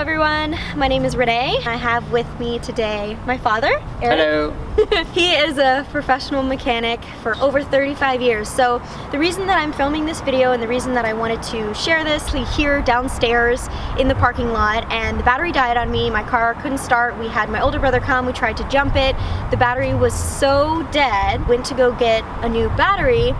everyone, my name is Renee. I have with me today my father, Eric. Hello. He is a professional mechanic for over 35 years. So the reason that I'm filming this video and the reason that I wanted to share this, we here downstairs in the parking lot, and the battery died on me. My car couldn't start. We had my older brother come, we tried to jump it. The battery was so dead, went to go get a new battery,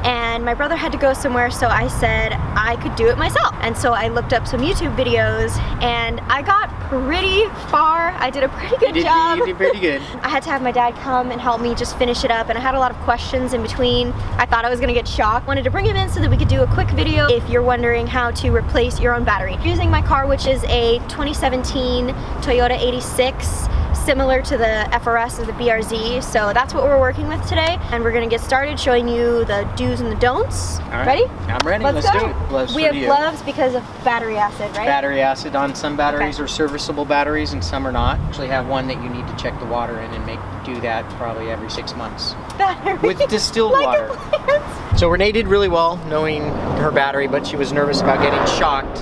and my brother had to go somewhere, so I said I could do it myself. And so I looked up some YouTube videos and I got pretty far. I did a pretty good job. You did pretty good. I had to have my dad come and help me just finish it up, and I had a lot of questions in between. I thought I was gonna get shocked. Wanted to bring him in so that we could do a quick video if you're wondering how to replace your own battery. Using my car, which is a 2017 Toyota 86, similar to the FRS of the BRZ, so that's what we're working with today, and we're gonna get started showing you the do's and the don'ts. All right. Ready? I'm ready. Let's go. do it. Gloves we for have you. gloves because of battery acid, right? Battery acid on some batteries Okay. are serviceable batteries and some are not. Actually have one that you need to check the water in and do that probably every 6 months. Battery. With distilled like water. a plant. So Renee did really well knowing her battery, but she was nervous about getting shocked.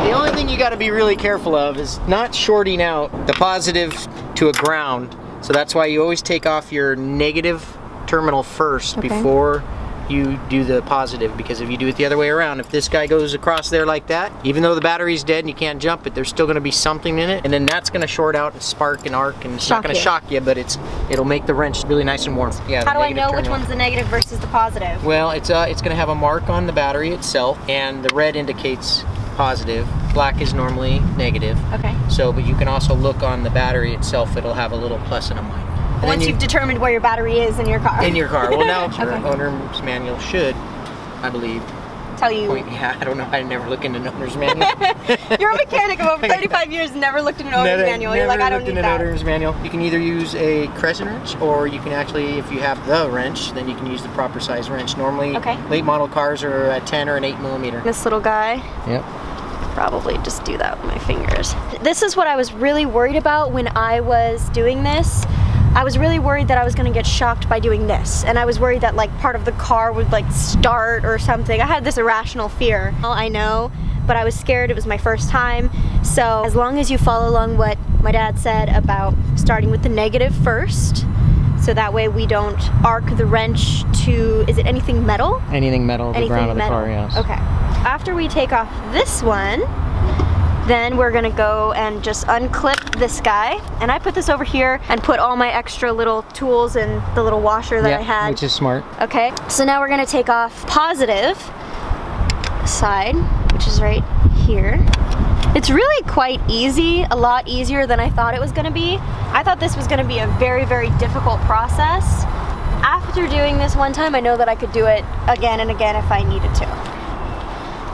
The only thing you got to be really careful of is not shorting out the positive to a ground. So that's why you always take off your negative terminal first before you do the positive, because if you do it the other way around, if this guy goes across there like that, even though the battery's dead and you can't jump it, there's still going to be something in it, and then that's going to short out and spark and arc, and it's not going to shock you, but it'll make the wrench really nice and warm. Yeah. How do I know which one's the negative versus the positive? Well, it's going to have a mark on the battery itself, and the red indicates positive. Black is normally negative. Okay. So, but you can also look on the battery itself. It'll have a little plus and a minus. And Once you've determined where your battery is in your car. In your car. Well, now your Okay. owner's manual should, I believe, Tell you. Yeah, I don't know. I never look into an owner's manual. You're a mechanic of over 35 years, never looked at an owner's manual. You're like, I don't need that. Never looked into an owner's manual. You can either use a crescent wrench, or you can actually, if you have the wrench, then you can use the proper size wrench. Normally, late model cars are a 10 or an 8 millimeter. This little guy. Yep. Probably just do that with my fingers. This is what I was really worried about when I was doing this. I was really worried that I was gonna get shocked by doing this, and I was worried that like part of the car would like start or something. I had this irrational fear. Well, I know, but I was scared. It was my first time. So as long as you follow along what my dad said about starting with the negative first, so that way we don't arc the wrench to, is it anything metal? Anything metal, the ground of the car, yes. Okay. After we take off this one, then we're gonna go and just unclip this guy. And I put this over here and put all my extra little tools in the little washer that I had. Which is smart. Okay, so now we're gonna take off positive side, which is right here. It's really quite easy, a lot easier than I thought it was gonna be. I thought this was gonna be a very, very difficult process. After doing this one time, I know that I could do it again and again if I needed to.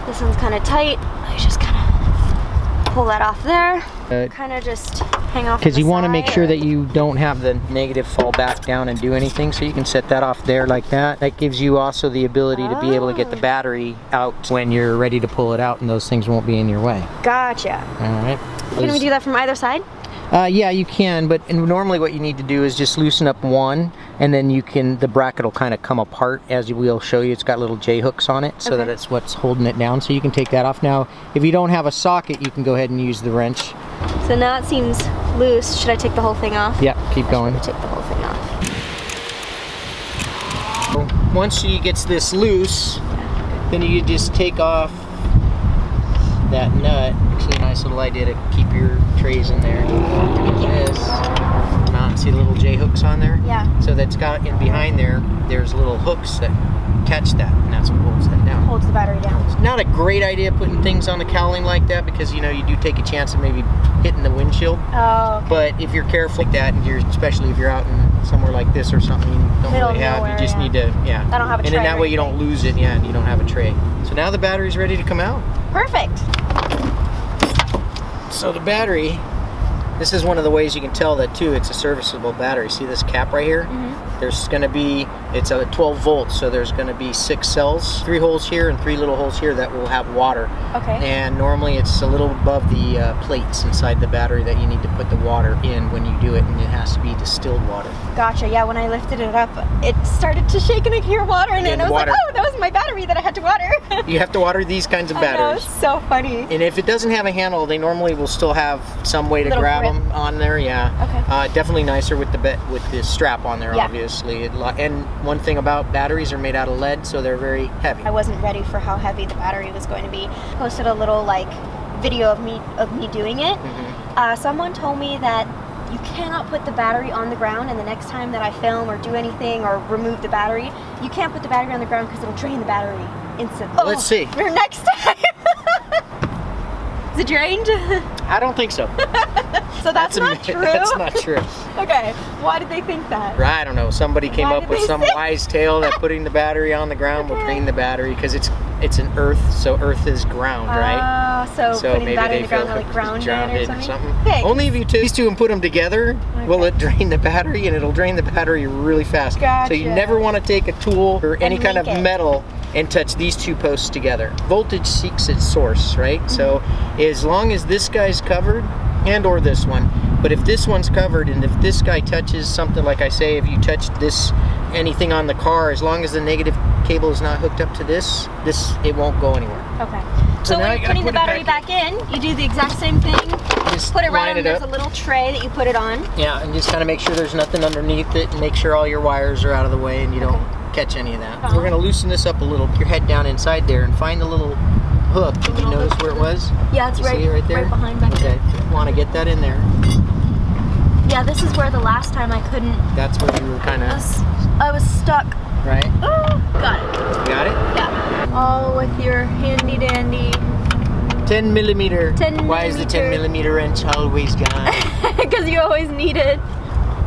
This one's kind of tight. I just kind of pull that off there. Kind of just hang off. Because you want to make sure that you don't have the negative fall back down and do anything, so you can set that off there like that. That gives you also the ability to be able to get the battery out when you're ready to pull it out, and those things won't be in your way. Gotcha. All right. Can we do that from either side? Yeah, you can, but normally what you need to do is just loosen up one, and then the bracket will kind of come apart, as we'll show you. It's got little J-hooks on it, so that it's what's holding it down, so you can take that off. Now, if you don't have a socket, you can go ahead and use the wrench. So now it seems loose. Should I take the whole thing off? Yeah, keep going. Take the whole thing off. So once she gets this loose, then you just take off that nut. It's a nice little idea to keep your trays in there. This mount, see the little J hooks on there? Yeah. So that's got in behind there, there's little hooks that catch that, and that's what holds that down. Holds the battery down. It's not a great idea putting things on the cowling like that, because you do take a chance of maybe hitting the windshield. Oh. Okay. But if you're careful like that, and especially if you're out in somewhere like this or something, you don't really have. You just need to, I don't have a tray. And then that way you don't lose it, and you don't have a tray. So now the battery's ready to come out. Perfect. So the battery, this is one of the ways you can tell that too, it's a serviceable battery. See this cap right here? There's going to be It's a 12 volts, so there's going to be 6 cells, 3 holes here and 3 little holes here that will have water. Okay. And normally it's a little above the plates inside the battery that you need to put the water in when you do it, and it has to be distilled water. Gotcha. Yeah, when I lifted it up, it started to shake and I could hear water in it. And I was like, oh, that was my battery that I had to water. You have to water these kinds of batteries. I know, it's so funny. And if it doesn't have a handle, they normally will still have some way to grab them on there. Yeah. Okay. Definitely nicer with the strap on there, obviously. And one thing about batteries are made out of lead, so they're very heavy. I wasn't ready for how heavy the battery was going to be. Posted a little like video of me doing it. Someone told me that you cannot put the battery on the ground, and the next time that I film or do anything or remove the battery, you can't put the battery on the ground because it'll drain the battery instantly. Let's see. For next time. Is it drained? I don't think so. So that's not true? That's not true. Okay, why did they think that? I don't know. Somebody came up with some wise tale that putting the battery on the ground will drain the battery because it's an earth, so earth is ground, right? So putting maybe the battery they in the ground feel like ground grounded it or something? Only if you take these two and put them together will it drain the battery, and it'll drain the battery really fast. Gotcha. So you never want to take a tool or any kind of metal and touch these two posts together. Voltage seeks its source, right? So as long as this guy's covered, and or this one, but if this one's covered and if this guy touches something, like I say, if you touch this, anything on the car, as long as the negative cable is not hooked up to this, it won't go anywhere. Okay. So when you're putting the battery back in, you do the exact same thing. Just put it right on, there's a little tray that you put it on. Yeah, and just kind of make sure there's nothing underneath it, and make sure all your wires are out of the way and you don't catch any of that. We're going to loosen this up a little. Put your head down inside there and find the little hook. Did you notice where it was? Yeah, it's right there? Right behind back there. Okay, want to get that in there. Yeah, this is where the last time I couldn't. That's where you were kind of. I was stuck. Right? Oh, got it. Got it? Yeah. All with your handy dandy 10 millimeter. 10 millimeter. Why is the 10 millimeter wrench always gone? Because you always need it.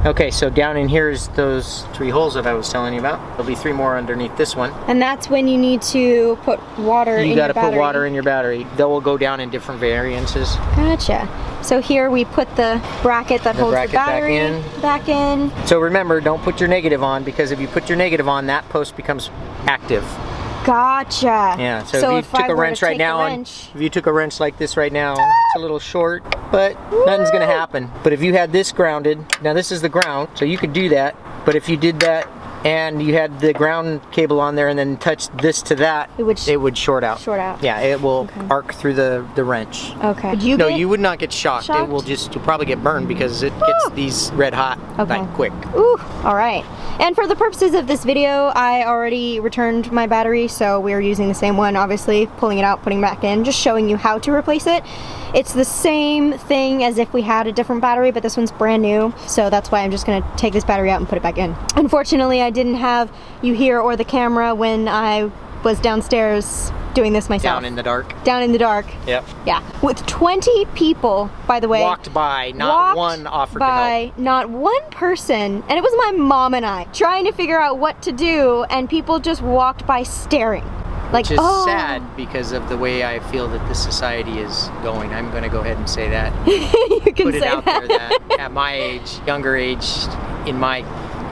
Okay, so down in here is those 3 holes that I was telling you about. There'll be 3 more underneath this one. And that's when you need to put water in your battery. You gotta put water in your battery. They will go down in different variances. Gotcha. So here we put the bracket that holds the battery back in. So remember, don't put your negative on, because if you put your negative on, that post becomes active. Gotcha. Yeah, so if you took a wrench right now, if you took a wrench like this right now, it's a little short, but nothing's gonna happen. But if you had this grounded, now this is the ground, so you could do that, but if you did that and you had the ground cable on there and then touched this to that, it would short out. Yeah, it will arc through the wrench. Okay. No, you would not get shocked. It will just, you'll probably get burned because it gets these red hot like quick. Ooh, all right. And for the purposes of this video, I already returned my battery, so we're using the same one, obviously, pulling it out, putting it back in, just showing you how to replace it. It's the same thing as if we had a different battery, but this one's brand new, so that's why I'm just gonna take this battery out and put it back in. Unfortunately, I didn't have you here or the camera when I was downstairs doing this myself. Down in the dark. Down in the dark. Yep. Yeah. With 20 people, by the way. Walked by, not one offered to help. Not one person, and it was my mom and I, trying to figure out what to do, and people just walked by staring. Like, which is sad because of the way I feel that this society is going. I'm going to go ahead and say that. You can put it say out there that at my age, younger age, in my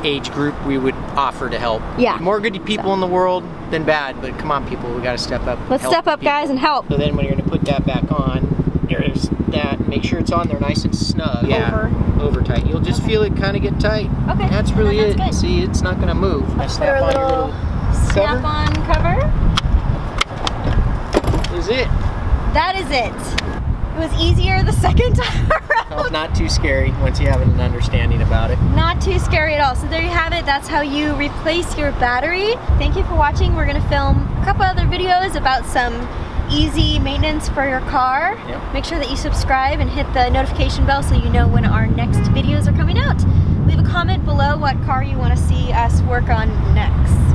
age group, we would offer to help. Yeah. More good people in the world than bad, but come on, people, we got to step up. Let's step up, guys, and help. So then when you're going to put that back on, there's that. Make sure it's on there nice and snug. Yeah. Over tight. You'll just feel it kind of get tight. Okay. That's really it. Good. See, it's not going to move. Snap on your little snap-on cover. Is it? That is it. It was easier the second time around. Well, not too scary once you have an understanding about it. Not too scary at all. So there you have it. That's how you replace your battery. Thank you for watching. We're going to film a couple other videos about some easy maintenance for your car. Yep. Make sure that you subscribe and hit the notification bell so you know when our next videos are coming out. Leave a comment below what car you want to see us work on next.